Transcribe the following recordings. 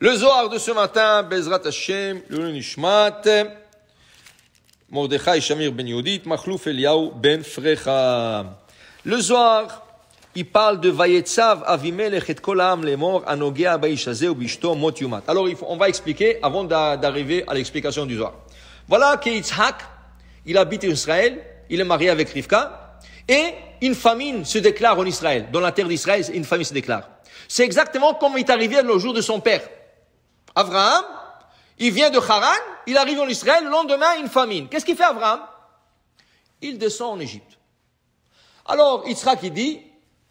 Le Zohar de ce matin, Bezrat Hashem, le Nishmat, Mordechai Shamir ben Yehudit, Machlouf Eliyahu ben Frecha. Le Zohar, il parle de Vayetzav Avimelech et Kol ha'am lemor anogea baish hazeh ubishto mot yumat. Alors on va expliquer avant d'arriver à l'explication du Zohar. Voilà que Yitzhak, il habite en Israël, il est marié avec Rivka, et une famine se déclare en Israël. Dans la terre d'Israël, une famine se déclare. C'est exactement comme il est arrivé le jour de son père. Abraham, il vient de Haran, il arrive en Israël, le lendemain, une famine. Qu'est-ce qu'il fait Abraham? Il descend en Égypte. Alors, Yitzhak, il dit,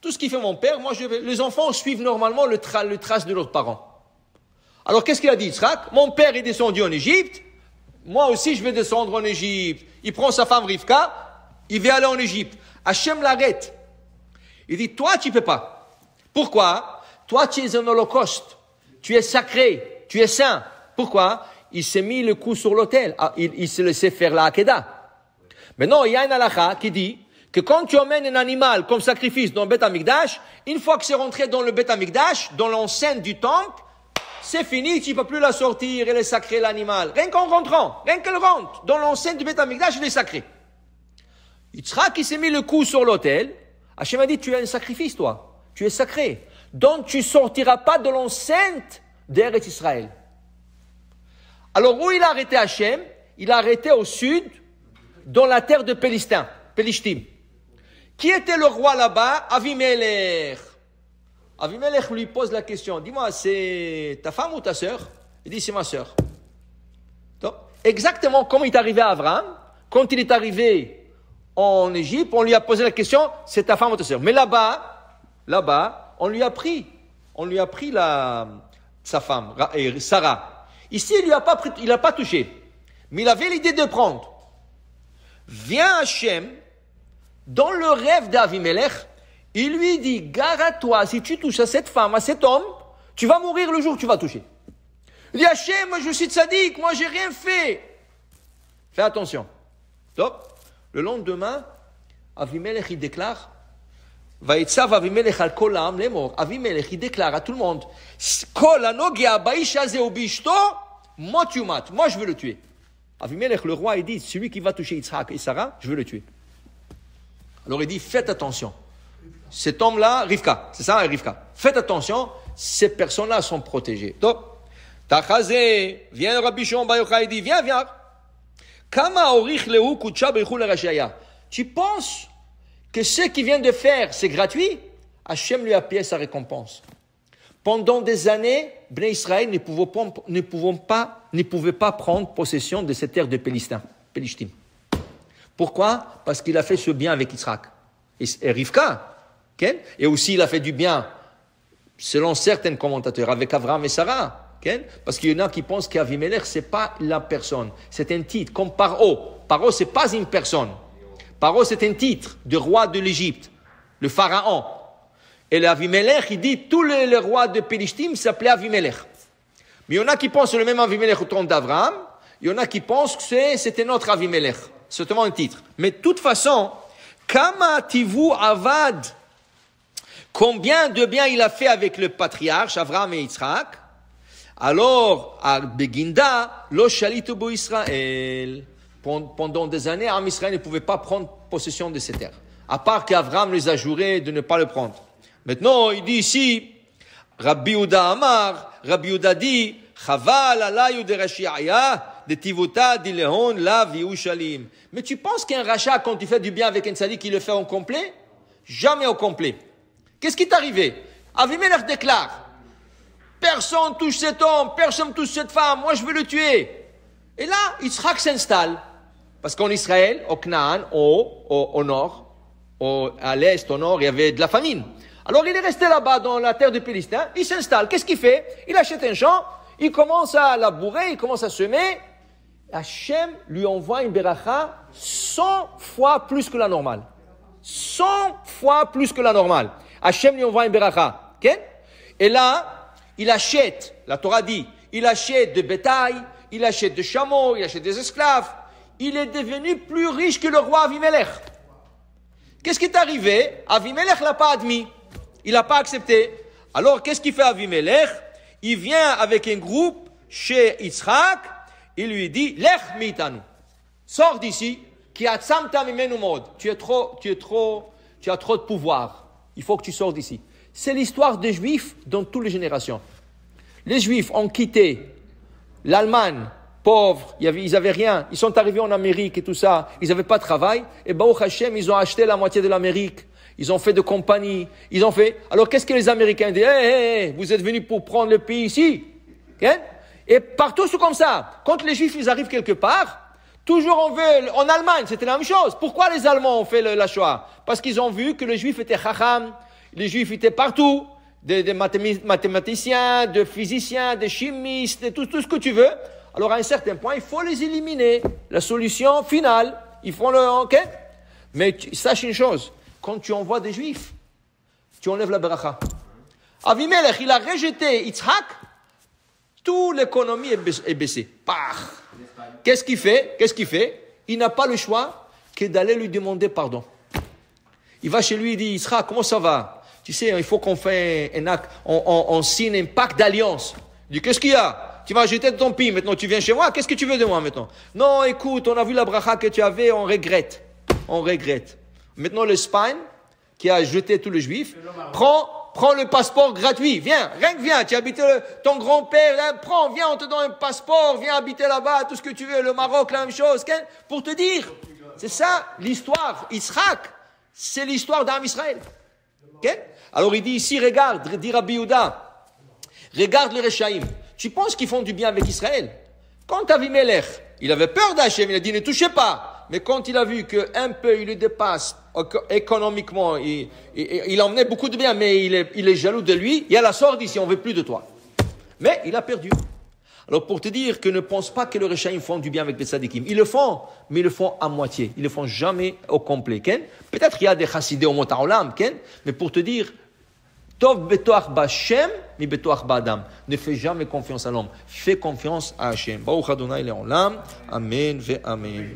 tout ce qu'il fait mon père, moi je vais. Les enfants suivent normalement le trace de leurs parents. Alors, qu'est-ce qu'il a dit Yitzhak? Mon père est descendu en Égypte, moi aussi je vais descendre en Égypte. Il prend sa femme Rivka, il veut aller en Égypte. Hachem l'arrête. Il dit, toi tu peux pas. Pourquoi? Toi tu es un holocauste. Tu es sacré. Tu es saint. Pourquoi? Il s'est mis le cou sur l'autel. Il se laissait faire la Hakeda. Maintenant, il y a une halakha qui dit que quand tu emmènes un animal comme sacrifice dans le Beth Amikdash, une fois que c'est rentré dans le Beth Amikdash, dans l'enceinte du temple, c'est fini, tu ne peux plus la sortir, elle est sacrée l'animal. Rien qu'en rentrant, rien qu'elle rentre dans l'enceinte du Beth Amikdash, elle est sacrée. Yitzhak, il s'est mis le cou sur l'autel. Hachem a dit, tu as un sacrifice, toi. Tu es sacré. Donc, tu ne sortiras pas de l'enceinte d'Eretz Israël. Alors, où il a arrêté Hachem? Il a arrêté au sud, dans la terre de Pelishtim. Qui était le roi là-bas? Avimelech. Avimelech lui pose la question. Dis-moi, c'est ta femme ou ta sœur? Il dit, c'est ma sœur. Donc, exactement comme il est arrivé à Abraham, quand il est arrivé en Égypte, on lui a posé la question, c'est ta femme ou ta sœur? Mais là-bas, on lui a pris sa femme, Sarah. Ici, il n'a pas touché. Mais il avait l'idée de prendre. Vient Hachem, dans le rêve d'Avimelech, il lui dit, gare à toi, si tu touches à cette femme, à cet homme, tu vas mourir le jour où tu vas toucher. Il dit, Hachem, moi je suis tzaddik, moi j'ai rien fait. Fais attention. Top. Le lendemain, Avimelech, il déclare, Vayetzav Avimelech al kol ha'am lemor. Avimelech, il déclare à tout le monde, Kol hanogea baish hazeh ubishto mot yumat. Moi, je veux le tuer. Avimelech, le roi, il dit, celui qui va toucher Yitzhak et Sarah, je veux le tuer. Alors il dit, faites attention. Cet homme-là, Rivka, c'est ça, Rivka. Faites attention, ces personnes-là sont protégées. Donc, Tachazé, viens Rabbi Shimon Bar Yochai, il dit, viens. Kama orich lehu kutsha beichul harashaya. Tu penses que ce qu'il vient de faire, c'est gratuit? Hachem lui a payé sa récompense. Pendant des années, Bnei Israël ne pouvaient pas prendre possession de cette terre de Pelishtim. Pourquoi? Parce qu'il a fait ce bien avec Yitzhak et Rivka. Okay? Et aussi, il a fait du bien, selon certains commentateurs, avec Abraham et Sarah. Okay? Parce qu'il y en a qui pensent qu'Avimelech, ce n'est pas la personne. C'est un titre, comme Paro. Paro, ce n'est pas une personne. Paro, c'est un titre de roi de l'Égypte, le pharaon. Et l'Avimelech, il dit, tous les rois de Pelishtim s'appelaient Avimelech. Mais il y en a qui pensent le même Avimelech au temps d'Abraham. Il y en a qui pensent que c'était notre Avimelech. C'est seulement un titre. Mais de toute façon, Kama tivu avad, combien de bien il a fait avec le patriarche, Abraham et Yitzhak, alors, à Beginda, lo shalitu bo Israël. Pendant des années, Am Israël ne pouvait pas prendre possession de ces terres. À part qu'Abraham les a juré de ne pas le prendre. Maintenant, il dit ici, Rabbi Yehuda Amar, Rabbi Yehuda dit, Chaval alayu de Rashiaya, de Tivuta dilehon la viushalim. Mais tu penses qu'un rachat, quand tu fais du bien avec un tzaddik, il le fait au complet? Jamais au complet. Qu'est-ce qui est arrivé? Avimelech déclare, personne touche cet homme, personne touche cette femme, moi je veux le tuer. Et là, Yitzhak s'installe. Parce qu'en Israël, au Canaan, au nord, à l'est, au nord, il y avait de la famine. Alors il est resté là-bas dans la terre de Pélistin, il s'installe. Qu'est-ce qu'il fait? Il achète un champ, il commence à labourer, il commence à semer. Hachem lui envoie une beracha 100 fois plus que la normale. 100 fois plus que la normale. Hachem lui envoie une beracha. Okay? Et là, il achète, la Torah dit, il achète de bétail, il achète des chameaux, il achète des esclaves. Il est devenu plus riche que le roi Avimelech. Qu'est-ce qui est arrivé? Avimelech ne l'a pas admis. Il n'a pas accepté. Alors, qu'est-ce qu'il fait Avimelech? il vient avec un groupe chez Yitzhak, il lui dit, Lech mitanu, sors d'ici, tu as trop de pouvoir, il faut que tu sors d'ici. C'est l'histoire des Juifs dans toutes les générations. Les Juifs ont quitté l'Allemagne, pauvres, ils n'avaient rien, ils sont arrivés en Amérique et tout ça, ils n'avaient pas de travail, et Baruch Hashem, ils ont acheté la moitié de l'Amérique, ils ont fait de compagnies, ils ont fait... Alors qu'est-ce que les Américains disent? Vous êtes venus pour prendre le pays ici, okay? Et partout c'est comme ça. Quand les Juifs ils arrivent quelque part, toujours on veut... En Allemagne, c'était la même chose. Pourquoi les Allemands ont fait la Shoah? Parce qu'ils ont vu que les Juifs étaient chacham, les Juifs étaient partout, des mathématiciens, des physiciens, des chimistes, tout ce que tu veux. Alors à un certain point, il faut les éliminer. La solution finale, ils font le... ok? Mais sache une chose, quand tu envoies des Juifs, tu enlèves la bracha. Avimelech, il a rejeté Yitzhak, toute l'économie est baissée. Qu'est-ce qu'il fait? Il n'a pas le choix que d'aller lui demander pardon. Il va chez lui, il dit, Yitzhak, comment ça va? Tu sais, il faut qu'on fasse un acte, on signe un pacte d'alliance. Il dit, qu'est-ce qu'il y a? Tu m'as jeté de ton pays, maintenant tu viens chez moi, qu'est-ce que tu veux de moi maintenant? Non, écoute, on a vu la bracha que tu avais, on regrette. Maintenant l'Espagne, qui a jeté tous les Juifs, prends le passeport gratuit, viens, tu habites ton grand-père, viens, on te donne un passeport, viens habiter là-bas, tout ce que tu veux, le Maroc, la même chose, pour te dire, c'est ça l'histoire, Yitzhak, c'est l'histoire d'Am Israël. Okay? Alors il dit ici, regarde, dit Rabbi Yehuda, regarde les Rechaïm. Tu penses qu'ils font du bien avec Israël? Quand Avimelech, il avait peur d'Hachem, il a dit ne touchez pas. Mais quand il a vu qu'un peu il le dépasse économiquement, il emmenait beaucoup de bien, mais il est jaloux de lui, il y a la sorte ici, on ne veut plus de toi. Mais il a perdu. Alors pour te dire que ne pense pas que les Rechaïm font du bien avec les Tzadikim. Ils le font, mais ils le font à moitié. Ils le font jamais au complet. Peut-être qu'il y a des chassidés au Motaolam, mais pour te dire, Tov betoach b'Hashem, mi betoach b'Adam. Ne fais jamais confiance à l'homme. Fais confiance à Hachem. Baruch Adonai le'olam. Amen ve amen.